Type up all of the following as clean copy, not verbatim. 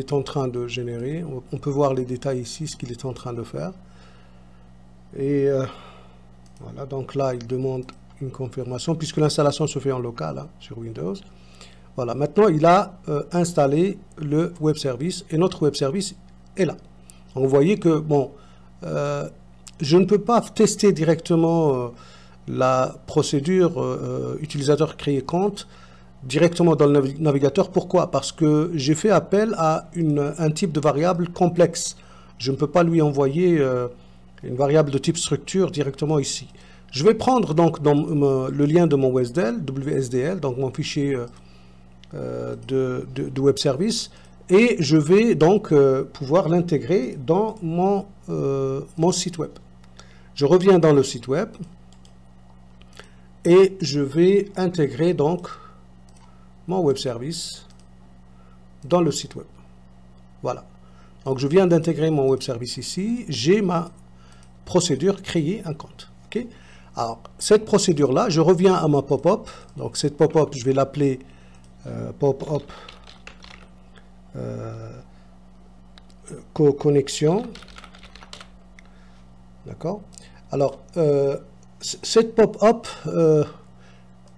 est en train de générer. On peut voir les détails ici, ce qu'il est en train de faire. Et voilà, donc là, il demande une confirmation, puisque l'installation se fait en local, hein, sur Windows. Voilà, maintenant, il a installé le web service, et notre web service est là. Donc, vous voyez que, bon, je ne peux pas tester directement la procédure utilisateur créer compte directement dans le navigateur. Pourquoi? Parce que j'ai fait appel à un type de variable complexe. Je ne peux pas lui envoyer une variable de type structure directement ici. Je vais prendre donc le lien de mon WSDL, donc mon fichier de web service, et je vais donc pouvoir l'intégrer dans mon site web. Je reviens dans le site web et je vais intégrer donc mon web service dans le site web. Voilà. Donc je viens d'intégrer mon web service ici. J'ai ma procédure créer un compte. Okay. Alors cette procédure là, je reviens à ma pop-up. Donc cette pop-up, je vais l'appeler pop-up connexion. D'accord. Alors cette pop-up,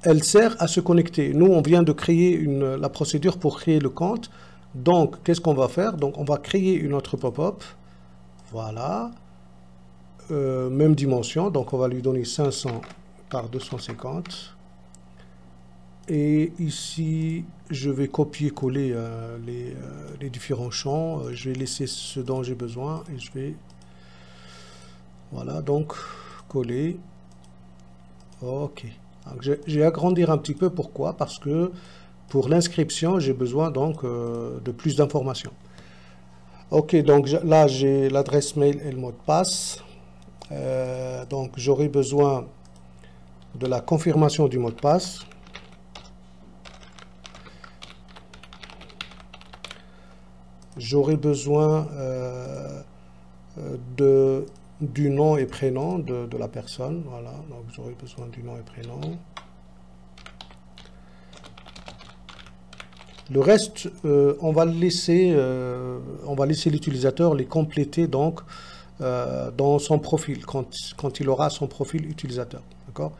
elle sert à se connecter. Nous, on vient de créer la procédure pour créer le compte. Donc, qu'est-ce qu'on va faire? Donc, on va créer une autre pop-up. Voilà. Même dimension. Donc, on va lui donner 500 par 250. Et ici, je vais copier-coller les différents champs. Je vais laisser ce dont j'ai besoin et je vais... Voilà, donc, coller. OK. Je vais agrandir un petit peu. Pourquoi? Parce que pour l'inscription, j'ai besoin donc de plus d'informations. OK, donc là, j'ai l'adresse mail et le mot de passe. Donc, j'aurai besoin de la confirmation du mot de passe. J'aurai besoin du nom et prénom de la personne. Voilà, donc j'aurai besoin du nom et prénom. Le reste, on va laisser l'utilisateur les compléter donc dans son profil, quand il aura son profil utilisateur. D'accord?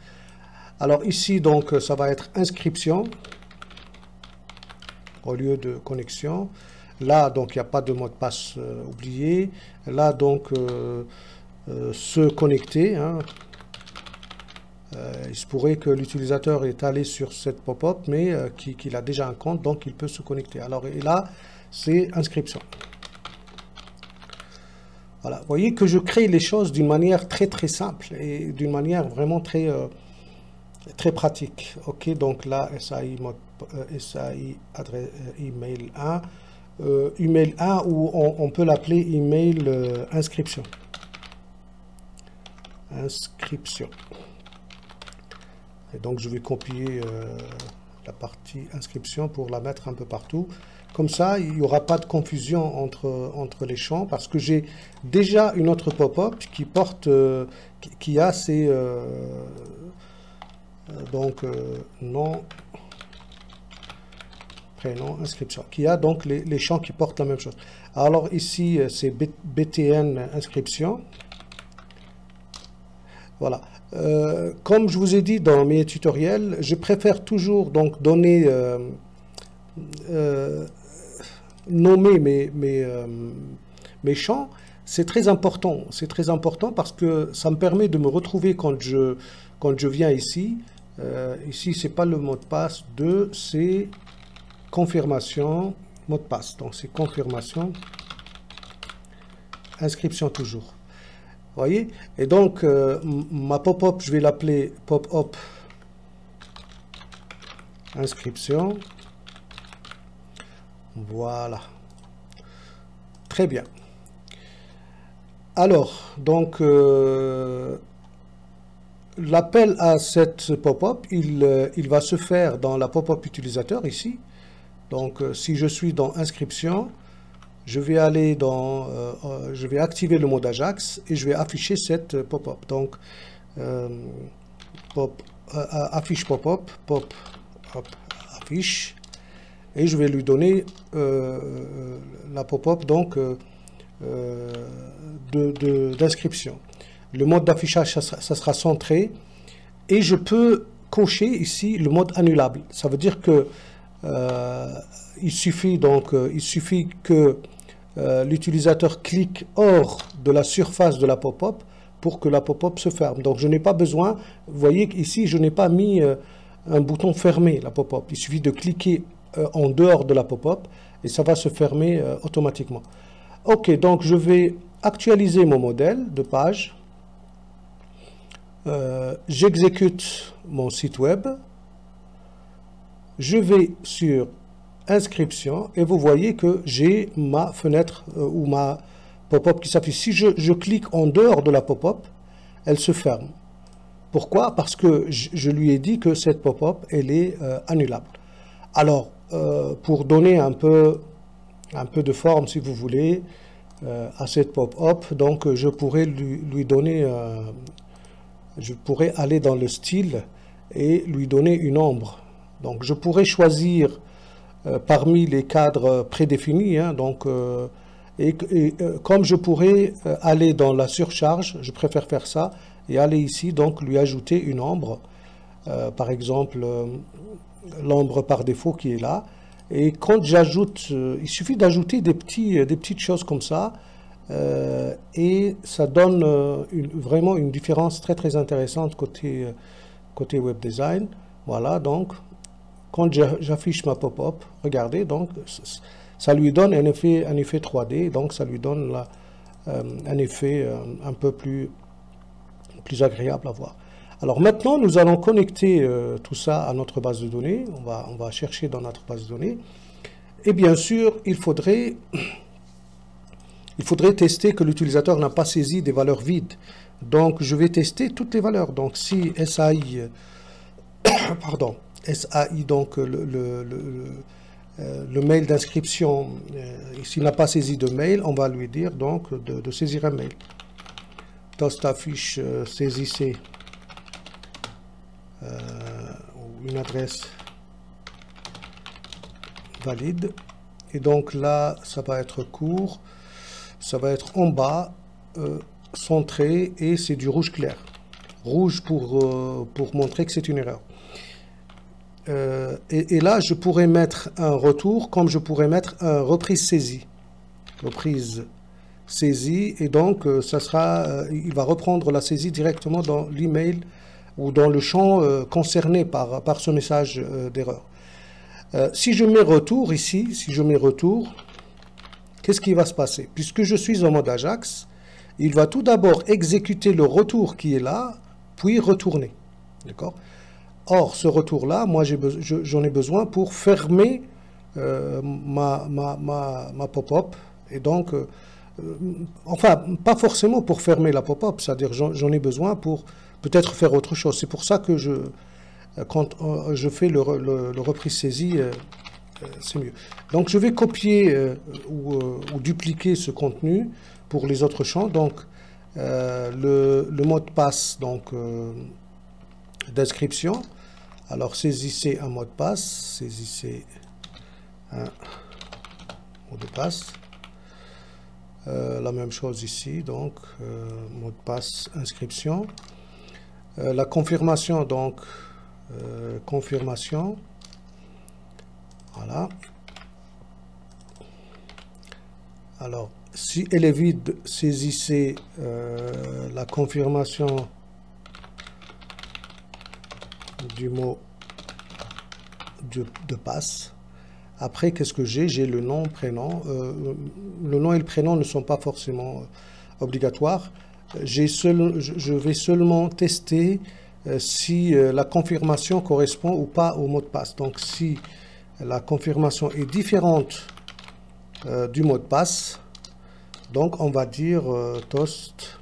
Alors ici, donc, ça va être inscription au lieu de connexion. Là, donc, il n'y a pas de mot de passe oublié. Là, donc, se connecter. Hein. Il se pourrait que l'utilisateur est allé sur cette pop-up, mais qu'il a déjà un compte, donc il peut se connecter. Alors, et là, c'est inscription. Voilà. Vous voyez que je crée les choses d'une manière très très simple et d'une manière vraiment très pratique. OK, donc là, SAI adresse email 1. Email 1 ou on peut l'appeler email inscription. Inscription. Et donc je vais copier la partie inscription pour la mettre un peu partout. Comme ça, il n'y aura pas de confusion entre les champs parce que j'ai déjà une autre pop-up qui porte, qui a ces nom, prénom, inscription, qui a donc les champs qui portent la même chose. Alors ici, c'est BTN inscription. Voilà. Comme je vous ai dit dans mes tutoriels, je préfère toujours donc donner, nommer mes champs. C'est très important. C'est très important parce que ça me permet de me retrouver quand je viens ici. Ici, c'est pas le mot de passe 2, c'est confirmation, mot de passe. Donc, c'est confirmation, inscription toujours. Vous voyez? Et donc, ma pop-up, je vais l'appeler pop-up inscription. Voilà. Très bien. Alors, donc, l'appel à cette pop-up, il va se faire dans la pop-up utilisateur ici. Donc, si je suis dans inscription, je vais aller dans, je vais activer le mode Ajax et je vais afficher cette pop-up. Donc, affiche pop-up, pop-up affiche. et je vais lui donner la pop-up donc d'inscription. Le mode d'affichage, ça sera centré, et je peux cocher ici le mode annulable. Ça veut dire que il suffit que l'utilisateur clique hors de la surface de la pop-up pour que la pop-up se ferme. Donc je n'ai pas besoin, vous voyez qu'ici je n'ai pas mis un bouton fermer la pop-up. Il suffit de cliquer en dehors de la pop-up et ça va se fermer automatiquement. Ok, donc je vais actualiser mon modèle de page. J'exécute mon site web. Je vais sur inscription et vous voyez que j'ai ma fenêtre ou ma pop-up qui s'affiche. Si je clique en dehors de la pop-up, elle se ferme. Pourquoi? Parce que je lui ai dit que cette pop-up, elle est annulable. Alors, pour donner un peu de forme, si vous voulez, à cette pop-up, donc je pourrais lui donner, je pourrais aller dans le style et lui donner une ombre. Donc, je pourrais choisir parmi les cadres prédéfinis, hein, donc, comme je pourrais aller dans la surcharge, je préfère faire ça, et aller ici, donc lui ajouter une ombre, par exemple, l'ombre par défaut qui est là. Et quand j'ajoute, il suffit d'ajouter des petites choses comme ça, et ça donne vraiment une différence très très intéressante côté web design. Voilà, donc quand j'affiche ma pop-up, regardez, donc ça lui donne un effet 3D, donc ça lui donne un effet un peu plus agréable à voir. Alors maintenant, nous allons connecter tout ça à notre base de données. On va chercher dans notre base de données. Et bien sûr, il faudrait tester que l'utilisateur n'a pas saisi des valeurs vides. Donc, je vais tester toutes les valeurs. Donc, si SAI, pardon, SAI, donc le mail d'inscription, s'il n'a pas saisi de mail, on va lui dire donc de saisir un mail. Toast affiche saisissez une adresse valide. Et donc là, ça va être court, ça va être en bas, centré, et c'est du rouge clair. Rouge pour montrer que c'est une erreur. Et là, je pourrais mettre un retour, comme je pourrais mettre un reprise saisie. Reprise saisie, et donc ça sera, il va reprendre la saisie directement dans l'email ou dans le champ concerné par ce message d'erreur. Si je mets retour ici, qu'est-ce qui va se passer? Puisque je suis en mode Ajax, il va tout d'abord exécuter le retour qui est là, puis retourner. D'accord? Or, ce retour-là, moi, j'en ai besoin pour fermer ma pop-up. Et donc, enfin, pas forcément pour fermer la pop-up, c'est-à-dire j'en ai besoin pour peut-être faire autre chose. C'est pour ça que quand je fais le reprise saisie, c'est mieux. Donc, je vais copier ou dupliquer ce contenu pour les autres champs. Donc, le mot de passe d'inscription. Alors, saisissez un mot de passe. Saisissez un mot de passe. La même chose ici. Donc, mot de passe inscription. La confirmation, donc, confirmation. Voilà. Alors, si elle est vide, saisissez la confirmation du mot de passe. Après, qu'est-ce que j'ai? J'ai le nom, prénom. Le nom et le prénom ne sont pas forcément obligatoires. Je vais seulement tester si la confirmation correspond ou pas au mot de passe. Donc, si la confirmation est différente du mot de passe, donc on va dire toast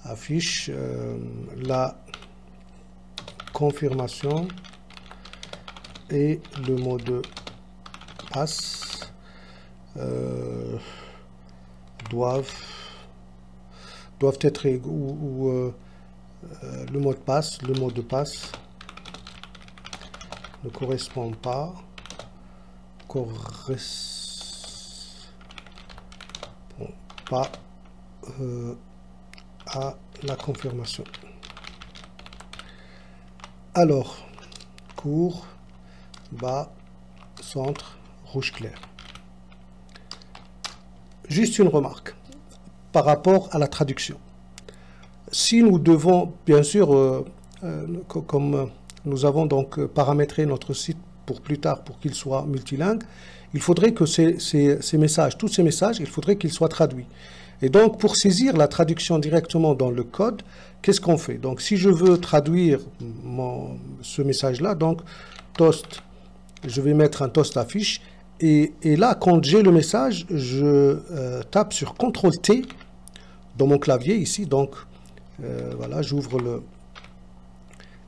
affiche la confirmation et le mot de passe doivent être égaux, ou le mot de passe ne correspond pas pas à la confirmation. Alors, court, bas, centre, rouge clair. Juste une remarque par rapport à la traduction. Si nous devons, bien sûr, comme nous avons donc paramétré notre site pour plus tard pour qu'il soit multilingue, il faudrait que ces messages, tous ces messages, il faudrait qu'ils soient traduits. Et donc, pour saisir la traduction directement dans le code, qu'est-ce qu'on fait? Donc, si je veux traduire ce message-là, donc, toast, je vais mettre un toast affiche. Et là, quand j'ai le message, je tape sur CTRL-T dans mon clavier ici. Donc, voilà, j'ouvre le...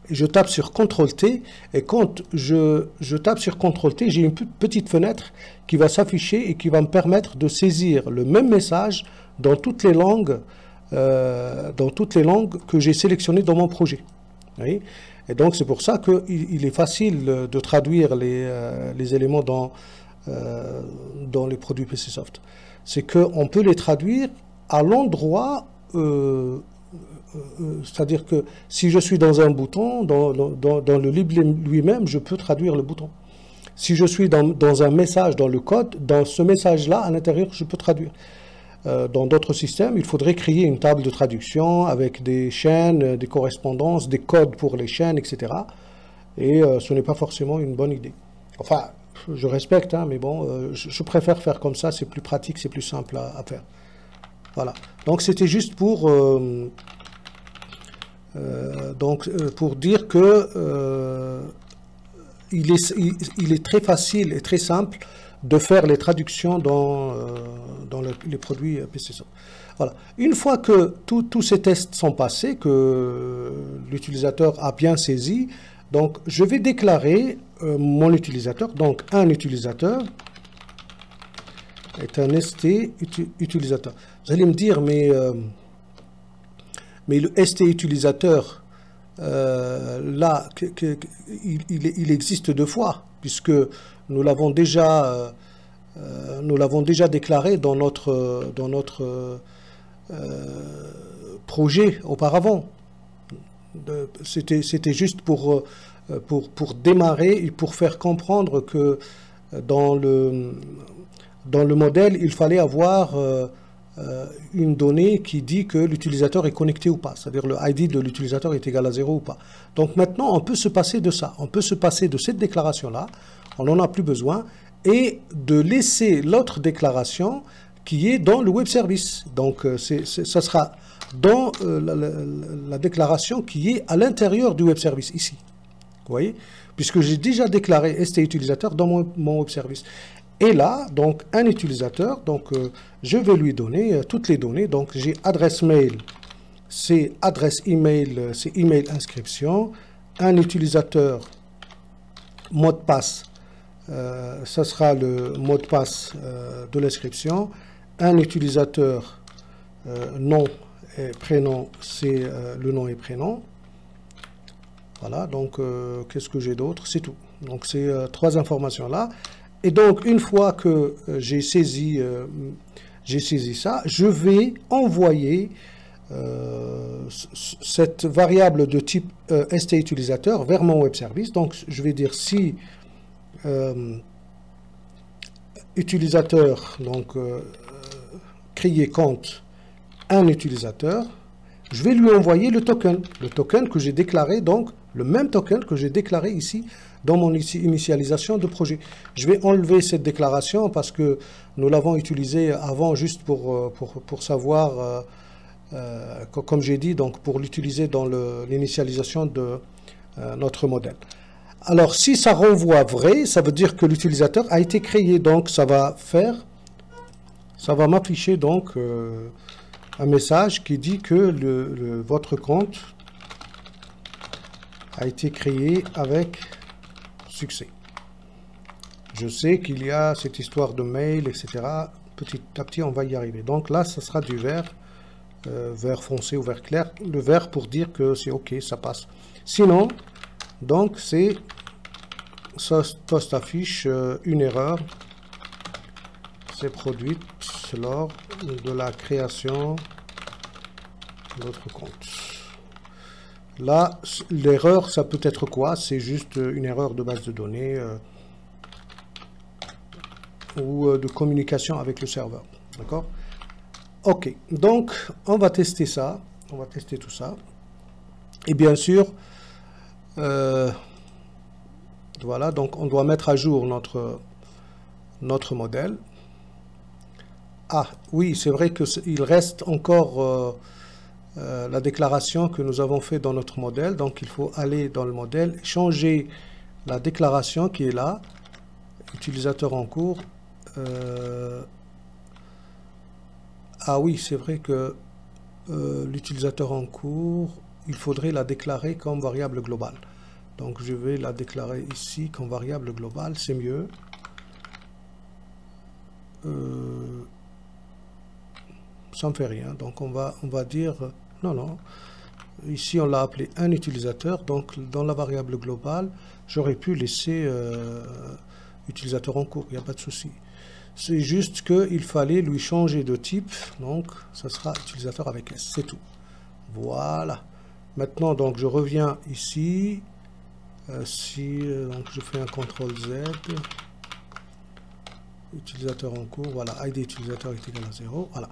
Et je tape sur CTRL-T. Et quand je tape sur CTRL-T, j'ai une petite fenêtre qui va s'afficher et qui va me permettre de saisir le même message dans toutes les langues, que j'ai sélectionnées dans mon projet. Vous voyez? Et donc, c'est pour ça qu'il est facile de traduire les éléments dans les produits PCsoft. C'est qu'on peut les traduire à l'endroit, c'est-à-dire que si je suis dans un bouton, dans le livre lui-même, je peux traduire le bouton. Si je suis dans un message, dans le code, dans ce message-là, à l'intérieur, je peux traduire. Dans d'autres systèmes, il faudrait créer une table de traduction avec des chaînes, des correspondances, des codes pour les chaînes, etc. Et ce n'est pas forcément une bonne idée. Enfin, je respecte, hein, mais bon, je préfère faire comme ça, c'est plus pratique, c'est plus simple à faire. Voilà. Donc, c'était juste pour dire que il est très facile et très simple de faire les traductions dans les produits PCsoft. Voilà. Une fois que tous ces tests sont passés, que l'utilisateur a bien saisi, donc je vais déclarer mon utilisateur. Donc un utilisateur est un ST utilisateur. Vous allez me dire, mais le ST utilisateur, là, il existe deux fois, puisque nous l'avons déjà déclaré dans notre projet auparavant. C'était juste pour démarrer et pour faire comprendre que dans le modèle, il fallait avoir une donnée qui dit que l'utilisateur est connecté ou pas, c'est-à-dire le ID de l'utilisateur est égal à 0 ou pas. Donc maintenant, on peut se passer de ça, on peut se passer de cette déclaration-là, on n'en a plus besoin, et de laisser l'autre déclaration qui est dans le web service. Donc ça sera dans la déclaration qui est à l'intérieur du web service, ici. Vous voyez? Puisque j'ai déjà déclaré ST utilisateur dans mon web service. Et là, donc, un utilisateur, donc, je vais lui donner toutes les données. Donc, j'ai adresse mail, c'est adresse email, c'est email inscription. Un utilisateur, mot de passe, ça sera le mot de passe de l'inscription. Un utilisateur, nom et prénom, c'est le nom et prénom. Voilà, donc, qu'est-ce que j'ai d'autre? C'est tout. Donc, ces trois informations-là. Et donc, une fois que j'ai saisi ça, je vais envoyer cette variable de type ST utilisateur vers mon web service. Donc, je vais dire si utilisateur, donc créer compte un utilisateur, je vais lui envoyer le token que j'ai déclaré, donc le même token que j'ai déclaré ici dans mon initialisation de projet. Je vais enlever cette déclaration parce que nous l'avons utilisée avant juste pour savoir, comme j'ai dit, donc pour l'utiliser dans l'initialisation de notre modèle. Alors, si ça renvoie vrai, ça veut dire que l'utilisateur a été créé. Donc, ça va m'afficher donc un message qui dit que votre compte a été créé avec succès. Je sais qu'il y a cette histoire de mail, etc. Petit à petit, on va y arriver. Donc là, ça sera du vert foncé ou vert clair. Le vert pour dire que c'est OK, ça passe. Sinon, donc c'est Toast affiche une erreur s'est produite lors de la création de votre compte. Là, l'erreur, ça peut être quoi? C'est juste une erreur de base de données ou de communication avec le serveur. D'accord? Ok, donc on va tester ça. On va tester tout ça. Et bien sûr, voilà, donc on doit mettre à jour notre modèle. Ah, oui, c'est vrai qu'il reste encore la déclaration que nous avons fait dans notre modèle. Donc, il faut aller dans le modèle, changer la déclaration qui est là, utilisateur en cours. Ah oui, c'est vrai que l'utilisateur en cours, il faudrait la déclarer comme variable globale. Donc, je vais la déclarer ici comme variable globale, c'est mieux. Ça ne fait rien. Donc, on va dire... non. Ici, on l'a appelé un utilisateur. Donc, dans la variable globale, j'aurais pu laisser utilisateur en cours. Il n'y a pas de souci. C'est juste qu'il fallait lui changer de type. Donc, ça sera utilisateur avec S. C'est tout. Voilà. Maintenant, donc, je reviens ici. Donc, je fais un CTRL Z. Utilisateur en cours. Voilà. ID utilisateur est égal à 0. Voilà.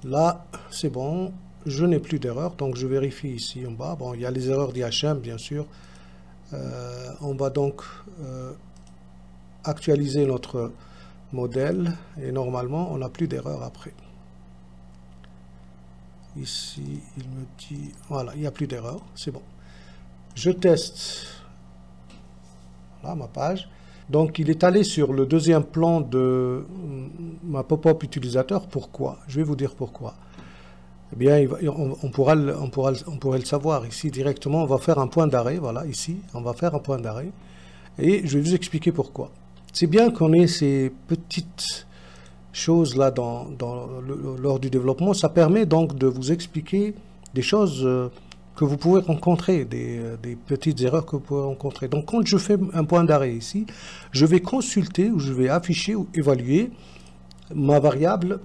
Là, c'est bon. Je n'ai plus d'erreur. Donc, je vérifie ici en bas. Bon, il y a les erreurs d'IHM, bien sûr. On va donc actualiser notre modèle. Et normalement, on n'a plus d'erreur après. Ici, il me dit... Voilà, il n'y a plus d'erreur. C'est bon. Je teste. Voilà, ma page. Donc, il est allé sur le deuxième plan de ma pop-up utilisateur. Pourquoi? Je vais vous dire pourquoi. Eh bien, on pourrait le savoir ici directement. On va faire un point d'arrêt. Voilà, ici, on va faire un point d'arrêt. Et je vais vous expliquer pourquoi. C'est bien qu'on ait ces petites choses-là lors du développement. Ça permet donc de vous expliquer des choses que vous pouvez rencontrer, des petites erreurs que vous pouvez rencontrer. Donc, quand je fais un point d'arrêt ici, je vais consulter ou je vais afficher ou évaluer ma variable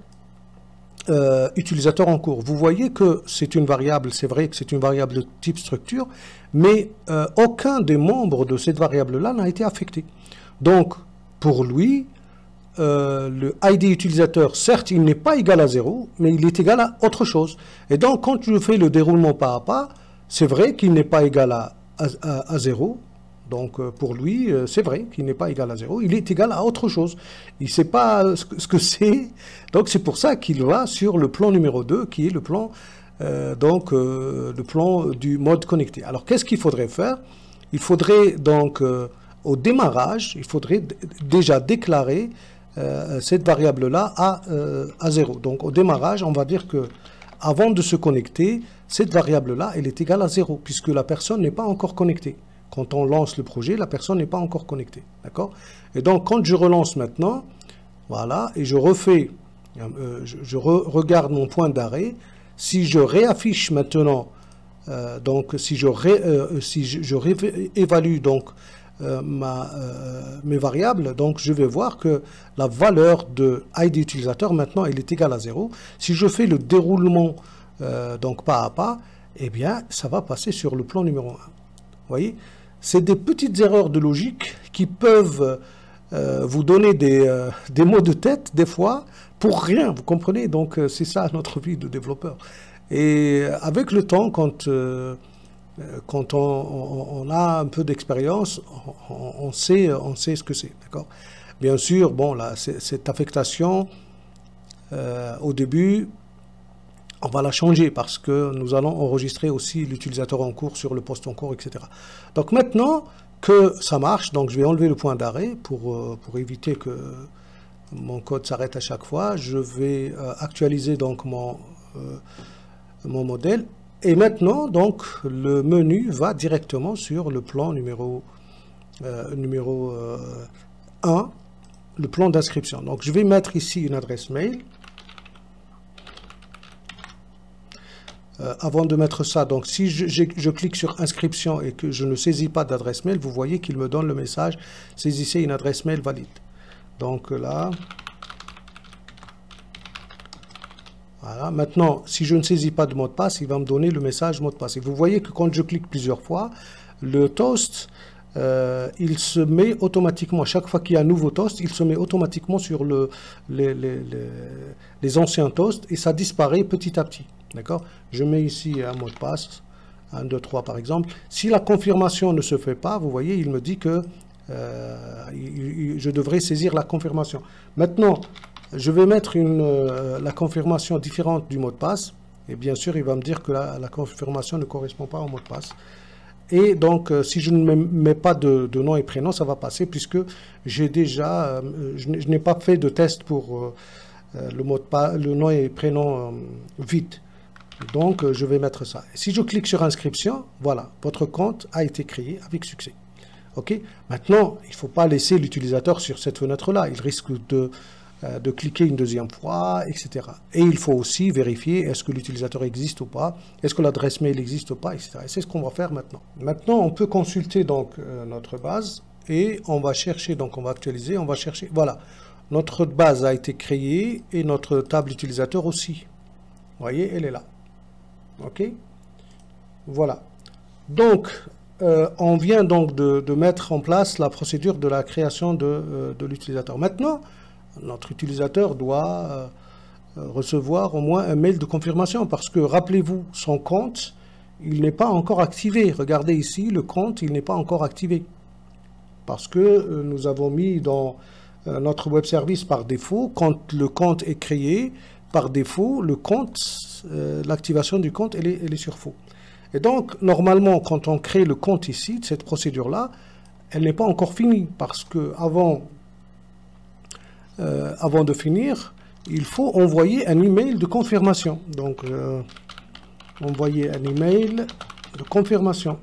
utilisateur en cours. Vous voyez que c'est une variable, c'est vrai que c'est une variable de type structure, mais aucun des membres de cette variable-là n'a été affecté. Donc, pour lui, le ID utilisateur, certes, il n'est pas égal à 0, mais il est égal à autre chose. Et donc, quand je fais le déroulement pas à pas, c'est vrai qu'il n'est pas égal à 0. Donc, pour lui, c'est vrai qu'il n'est pas égal à 0. Il est égal à autre chose. Il ne sait pas ce que c'est. Donc, c'est pour ça qu'il va sur le plan numéro 2, qui est le plan, le plan du mode connecté. Alors, qu'est-ce qu'il faudrait faire? Il faudrait donc, au démarrage, il faudrait déjà déclarer cette variable-là à 0. Donc, au démarrage, on va dire que avant de se connecter, cette variable-là, elle est égale à 0, puisque la personne n'est pas encore connectée. Quand on lance le projet, la personne n'est pas encore connectée. D'accord? Et donc, quand je relance maintenant, voilà, et je refais, regarde mon point d'arrêt, si je réaffiche maintenant, donc si je réévalue donc mes variables, donc je vais voir que la valeur de ID utilisateur maintenant elle est égale à 0. Si je fais le déroulement donc pas à pas, eh bien ça va passer sur le plan numéro 1. Vous voyez, c'est des petites erreurs de logique qui peuvent vous donner des maux de tête des fois pour rien, vous comprenez? Donc c'est ça notre vie de développeur. Et avec le temps, quand on a un peu d'expérience, on sait ce que c'est, d'accord? Bien sûr, bon, là, cette affectation, au début, on va la changer parce que nous allons enregistrer aussi l'utilisateur en cours sur le poste en cours, etc. Donc maintenant que ça marche, donc je vais enlever le point d'arrêt pour éviter que mon code s'arrête à chaque fois. Je vais actualiser donc mon modèle. Et maintenant, donc, le menu va directement sur le plan numéro 1, le plan d'inscription. Donc, je vais mettre ici une adresse mail. avant de mettre ça, donc si je clique sur inscription et que je ne saisis pas d'adresse mail, vous voyez qu'il me donne le message saisissez une adresse mail valide. Donc là, voilà. Maintenant, si je ne saisis pas de mot de passe, il va me donner le message mot de passe. Et vous voyez que quand je clique plusieurs fois, le toast, il se met automatiquement, chaque fois qu'il y a un nouveau toast, il se met automatiquement sur les anciens toasts et ça disparaît petit à petit. D'accord? Je mets ici un mot de passe, 1, 2, 3 par exemple. Si la confirmation ne se fait pas, vous voyez, il me dit que je devrais saisir la confirmation. Maintenant, je vais mettre la confirmation différente du mot de passe. Et bien sûr, il va me dire que la confirmation ne correspond pas au mot de passe. Et donc, si je ne mets pas de nom et prénom, ça va passer puisque j'ai déjà, je n'ai pas fait de test pour le mot de passe, le nom et prénom vide. Donc, je vais mettre ça. Si je clique sur inscription, voilà, votre compte a été créé avec succès. OK? Maintenant, il ne faut pas laisser l'utilisateur sur cette fenêtre-là. Il risque de cliquer une deuxième fois, etc. Et il faut aussi vérifier est-ce que l'utilisateur existe ou pas, est-ce que l'adresse mail existe ou pas, etc. Et c'est ce qu'on va faire maintenant. Maintenant, on peut consulter donc notre base et on va chercher, donc on va actualiser, on va chercher, voilà, notre base a été créée et notre table utilisateur aussi. Vous voyez, elle est là. OK? Voilà. Donc, on vient donc de mettre en place la procédure de la création de l'utilisateur. Maintenant, notre utilisateur doit recevoir au moins un mail de confirmation parce que, rappelez-vous, son compte, il n'est pas encore activé. Regardez ici, le compte, il n'est pas encore activé. Parce que nous avons mis dans notre web service par défaut, quand le compte est créé, par défaut, le compte, l'activation du compte, elle est sur faux. Et donc, normalement, quand on crée le compte ici, cette procédure-là, elle n'est pas encore finie parce que avant de finir, il faut envoyer un email de confirmation. Donc, envoyer un email de confirmation.